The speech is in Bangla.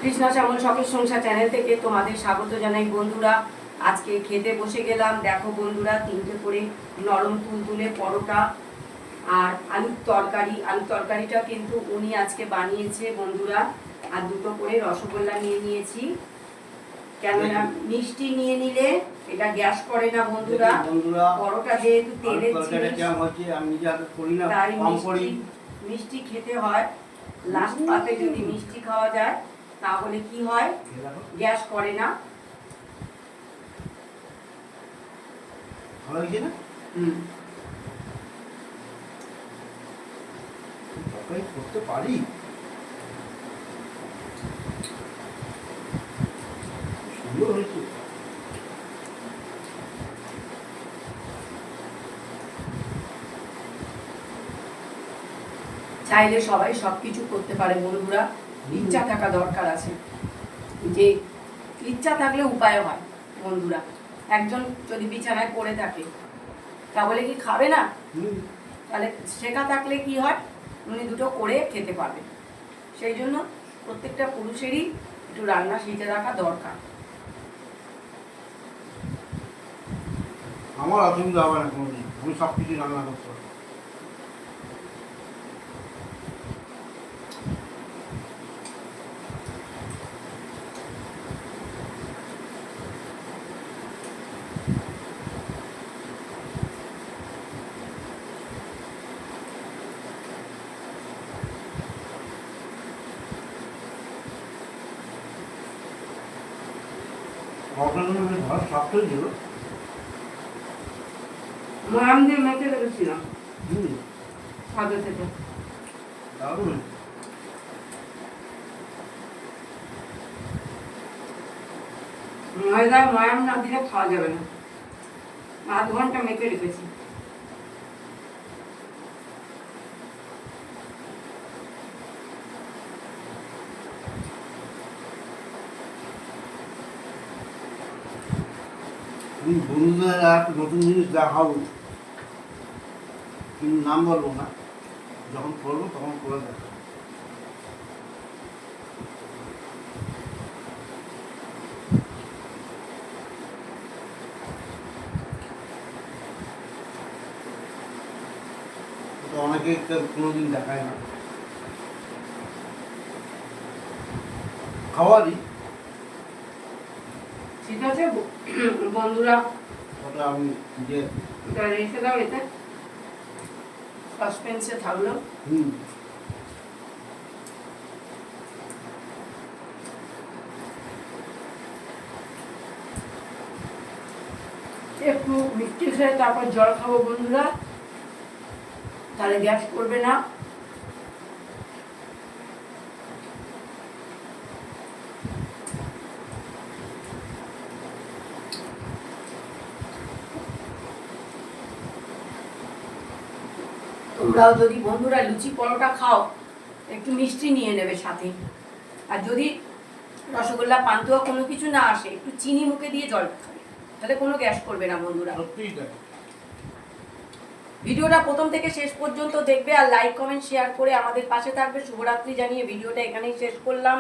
কৃষ্ণা শ্যামল শখের সংসার চ্যানেল থেকে তোমাদের স্বাগত জানাই বন্ধুরা। আজকে খেতে বসে গেলাম। দেখো বন্ধুরা, 3টে করে নরম তুলতুলে পরোটা আর আলুর তরকারি। আলুর তরকারিটা কিন্তু উনি আজকে বানিয়েছে বন্ধুরা। আর 2টো করে রসগোল্লা নিয়ে নিয়েছি, কেননা মিষ্টি নিয়ে নিলে এটা গ্যাস করে না বন্ধুরা। পরোটা যেহেতু তেলের জিনিস, তাই মিষ্টি খেতে হয়। লাস্ট পাতে যদি মিষ্টি খাওয়া যায় তাহলে কি হয়, গ্যাস করে না। করতে পারি, সুন্দর হয়েছে। চাইলে সবাই সবকিছু করতে পারে বন্ধুরা, ইচ্ছা থাকা দরকার আছে। যে ইচ্ছা থাকলে উপায় হয় বন্ধুরা। একজন যদি বিছানায় পড়ে থাকে তাহলে কি খাবে না? তাহলে শেখা থাকলে কি হয়, উনি 2টো করে খেতে পারবে। সেই জন্য প্রত্যেকটা পুরুষেরই একটু রান্না শিখে রাখা দরকার। আমার অসুবিধা হবে না কোনোদিন, আমি সব কিছু রান্না করতে পারি। ঘর সবটাই ছিল, ময়াম দিয়ে মেখে রেখেছিলাম আগে থেকে। দারুণ। ময়দায় ময়াম না দিলে খাওয়া যাবে না। 8 ঘন্টা মেখে রেখেছি। তুমি বন্ধুদের একটা নতুন জিনিস দেখাবো, কিন্তু নাম বলবো না, যখন করবো তখন করে দেখাবো। অনেকে কোনোদিন দেখায় না, খাওয়ারই। ঠিক আছে বন্ধুরা, ওটা আমি যে এটা রেখে দাও, এতে সাসপেন্সে থাকলো। একটু মিষ্টি খেয়ে তারপর জল খাবো বন্ধুরা, তাহলে গ্যাস করবে না। তোমরাও যদি বন্ধুরা লুচি পরোটা খাও, একটু মিষ্টি নিয়ে নেবে সাথে। আর যদি রসগোল্লা পান্তুয়া কোনো কিছু না আসে, একটু চিনি মুখে দিয়ে জল খাবে, তাহলে কোনো গ্যাস করবে না বন্ধুরা। ভিডিওটা প্রথম থেকে শেষ পর্যন্ত দেখবে আর লাইক কমেন্ট শেয়ার করে আমাদের পাশে থাকবে। শুভরাত্রি জানিয়ে ভিডিওটা এখানেই শেষ করলাম।